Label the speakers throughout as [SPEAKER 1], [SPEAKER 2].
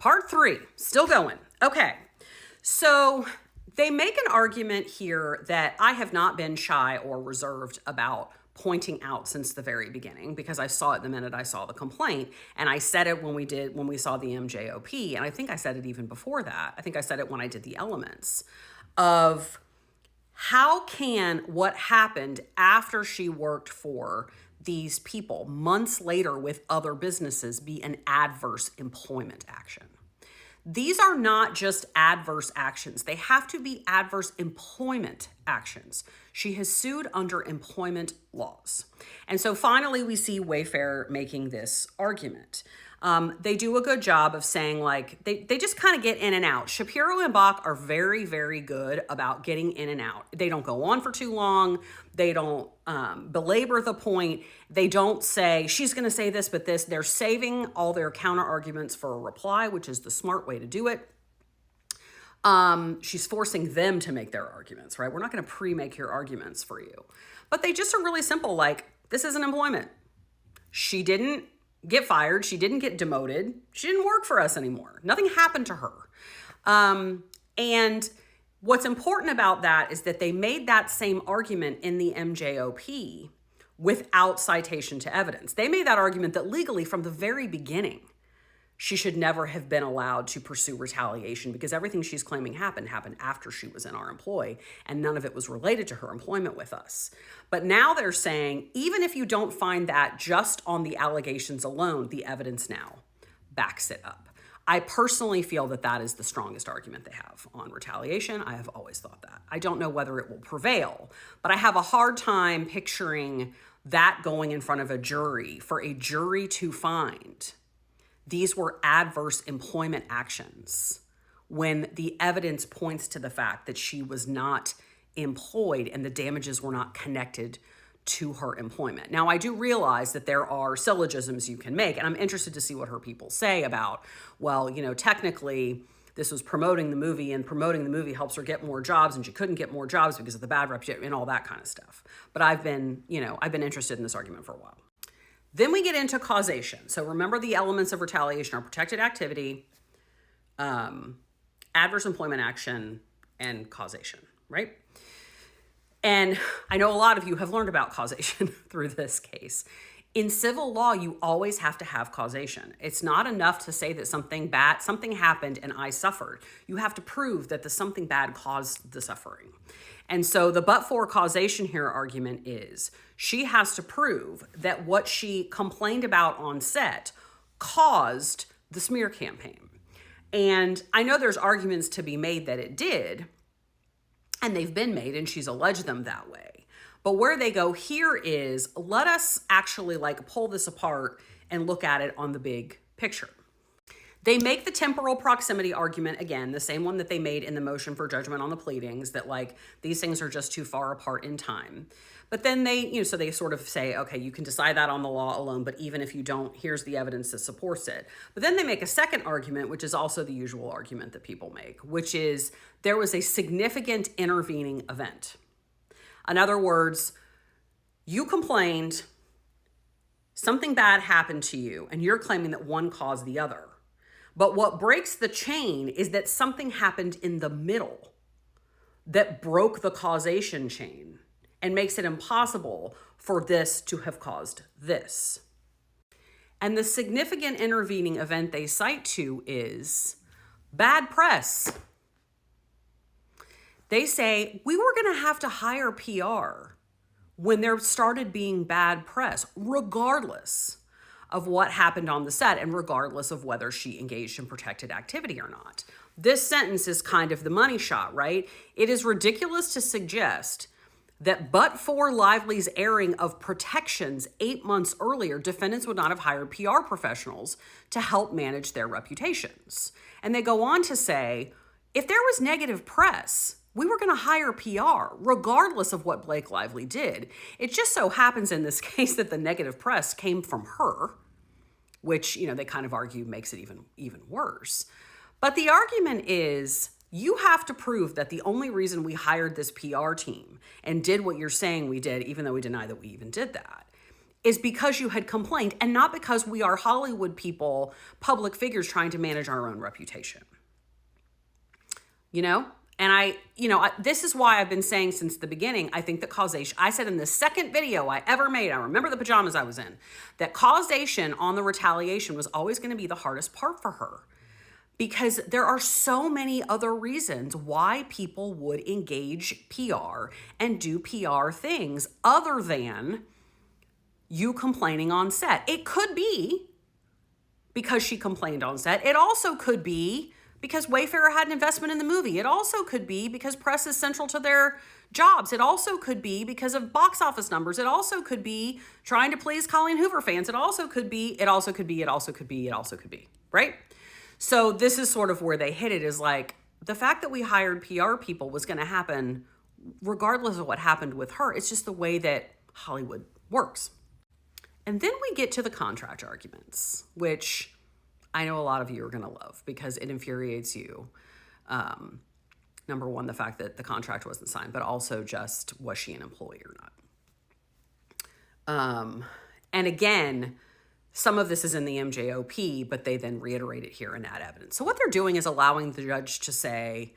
[SPEAKER 1] Part 3, still going. Okay, so they make an argument here that I have not been shy or reserved about pointing out since the very beginning, because I saw it the minute I saw the complaint, and I said it when we saw the MJOP, and I think I said it even before that. I think I said it when I did the elements of how can what happened after she worked for these people months later with other businesses be an adverse employment action. These are not just adverse actions. They have to be adverse employment actions. She has sued under employment laws. And so finally, we see Wayfair making this argument. They do a good job of saying, like, they just kind of get in and out. Shapiro and Bach are very, very good about getting in and out. They don't go on for too long. They don't belabor the point. They don't say, she's going to say this, but this. They're saving all their counter arguments for a reply, which is the smart way to do it. She's forcing them to make their arguments, right? We're not going to pre-make your arguments for you. But they just are really simple, like, this isn't employment. She didn't get fired. She didn't get demoted. She didn't work for us anymore. Nothing happened to her. And what's important about that is that they made that same argument in the MJOP without citation to evidence. They made that argument that legally from the very beginning, she should never have been allowed to pursue retaliation because everything she's claiming happened after she was in our employ, and none of it was related to her employment with us. But now they're saying, even if you don't find that just on the allegations alone, the evidence now backs it up. I personally feel that that is the strongest argument they have on retaliation. I have always thought that. I don't know whether it will prevail, but I have a hard time picturing that going in front of a jury for a jury to find these were adverse employment actions when the evidence points to the fact that she was not employed and the damages were not connected to her employment. Now, I do realize that there are syllogisms you can make, and I'm interested to see what her people say about, well, technically this was promoting the movie, and promoting the movie helps her get more jobs, and she couldn't get more jobs because of the bad reputation and all that kind of stuff. But I've been interested in this argument for a while. Then we get into causation. So remember, the elements of retaliation are protected activity, adverse employment action, and causation, right? And I know a lot of you have learned about causation through this case. In civil law, you always have to have causation. It's not enough to say that something happened and I suffered. You have to prove that the something bad caused the suffering. And so the but-for causation here argument is she has to prove that what she complained about on set caused the smear campaign. And I know there's arguments to be made that it did, and they've been made, and she's alleged them that way. But where they go here is, let us actually pull this apart and look at it on the big picture. They make the temporal proximity argument, again, the same one that they made in the motion for judgment on the pleadings, that these things are just too far apart in time. But then they sort of say, okay, you can decide that on the law alone, but even if you don't, here's the evidence that supports it. But then they make a second argument, which is also the usual argument that people make, which is there was a significant intervening event. In other words, you complained, something bad happened to you, and you're claiming that one caused the other. But what breaks the chain is that something happened in the middle that broke the causation chain and makes it impossible for this to have caused this. And the significant intervening event they cite to is bad press. They say, we were going to have to hire PR when there started being bad press, regardless of what happened on the set and regardless of whether she engaged in protected activity or not. This sentence is kind of the money shot, right? It is ridiculous to suggest that but for Lively's airing of protections 8 months earlier, defendants would not have hired PR professionals to help manage their reputations. And they go on to say, if there was negative press, we were going to hire PR, regardless of what Blake Lively did. It just so happens in this case that the negative press came from her, which, they kind of argue makes it even worse. But the argument is, you have to prove that the only reason we hired this PR team and did what you're saying we did, even though we deny that we even did that, is because you had complained and not because we are Hollywood people, public figures trying to manage our own reputation. You know? And this is why I've been saying since the beginning, I think that causation, I said in the second video I ever made, I remember the pajamas I was in, that causation on the retaliation was always going to be the hardest part for her. Because there are so many other reasons why people would engage PR and do PR things other than you complaining on set. It could be because she complained on set. It also could be because Wayfarer had an investment in the movie. It also could be because press is central to their jobs. It also could be because of box office numbers. It also could be trying to please Colleen Hoover fans. It also could be, right? So this is sort of where they hit it, is like the fact that we hired PR people was going to happen regardless of what happened with her. It's just the way that Hollywood works. And then we get to the contract arguments, which I know a lot of you are going to love because it infuriates you. Number one, the fact that the contract wasn't signed, but also just, was she an employee or not? And again, some of this is in the MJOP, but they then reiterate it here and add evidence. So what they're doing is allowing the judge to say,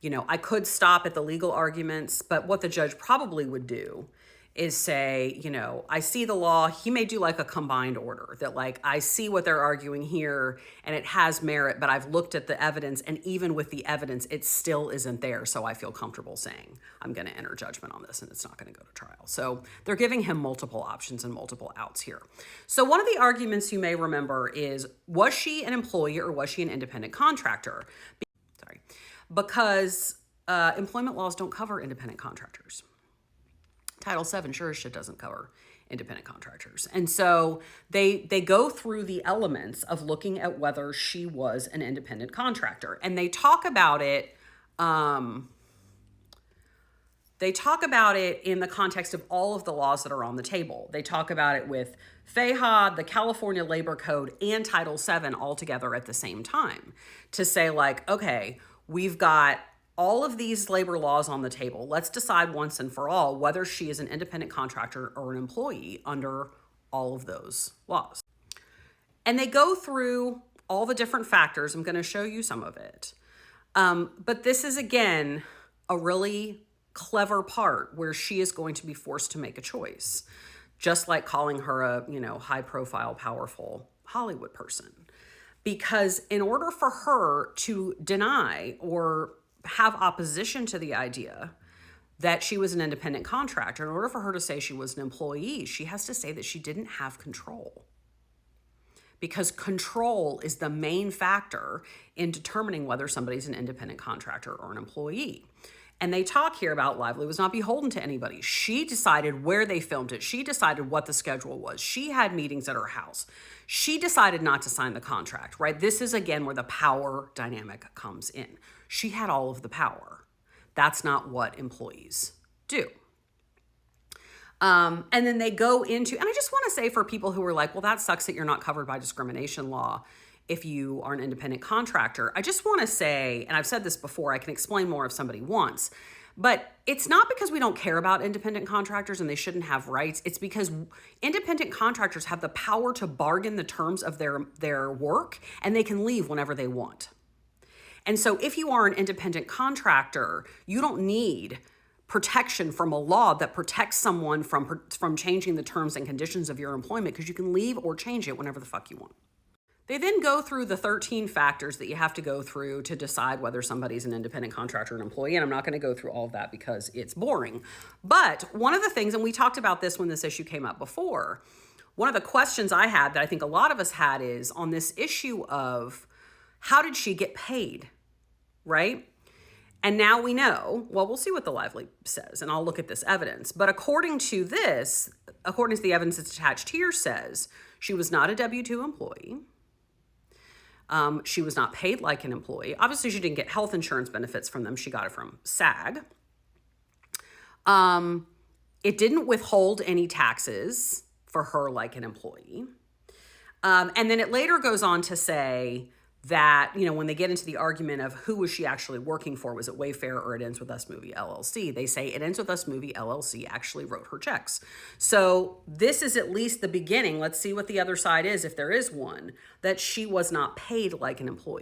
[SPEAKER 1] I could stop at the legal arguments, but what the judge probably would do is say, I see the law. He may do like a combined order that like, I see what they're arguing here and it has merit, but I've looked at the evidence, and even with the evidence, it still isn't there. So I feel comfortable saying I'm going to enter judgment on this and it's not going to go to trial. So they're giving him multiple options and multiple outs here. So one of the arguments you may remember is, was she an employee or was she an independent contractor? Because employment laws don't cover independent contractors. Title VII sure as shit doesn't cover independent contractors. And so they go through the elements of looking at whether she was an independent contractor. And they talk about it, in the context of all of the laws that are on the table. They talk about it with FAHA, the California Labor Code, and Title VII all together at the same time to say like, okay, we've got all of these labor laws on the table. Let's decide once and for all whether she is an independent contractor or an employee under all of those laws. And they go through all the different factors. I'm going to show you some of it. But this is, again, a really clever part where she is going to be forced to make a choice, just like calling her a, high profile, powerful Hollywood person. Because in order for her to deny or have opposition to the idea that she was an independent contractor, in order for her to say she was an employee, she has to say that she didn't have control. Because control is the main factor in determining whether somebody's an independent contractor or an employee. And they talk here about Lively was not beholden to anybody. She decided where they filmed it. She decided what the schedule was. She had meetings at her house. She decided not to sign the contract, right? This is, again, where the power dynamic comes in. She had all of the power. That's not what employees do. And then they go into, and I just want to say for people who are like, well, that sucks that you're not covered by discrimination law if you are an independent contractor. I just want to say, and I've said this before, I can explain more if somebody wants, but it's not because we don't care about independent contractors and they shouldn't have rights. It's because independent contractors have the power to bargain the terms of their work, and they can leave whenever they want. And so if you are an independent contractor, you don't need protection from a law that protects someone from changing the terms and conditions of your employment, because you can leave or change it whenever the fuck you want. They then go through the 13 factors that you have to go through to decide whether somebody's an independent contractor or an employee. And I'm not going to go through all of that because it's boring. But one of the things, and we talked about this when this issue came up before, one of the questions I had that I think a lot of us had is on this issue of how did she get paid, right? And now we know, well, we'll see what the Lively says, and I'll look at this evidence. But according to the evidence that's attached here says she was not a W-2 employee. She was not paid like an employee. Obviously, she didn't get health insurance benefits from them. She got it from SAG. It didn't withhold any taxes for her like an employee. And then it later goes on to say that, when they get into the argument of who was she actually working for, was it Wayfair or It Ends With Us Movie LLC, they say It Ends With Us Movie LLC actually wrote her checks. So this is at least the beginning. Let's see what the other side is, if there is one, that she was not paid like an employee.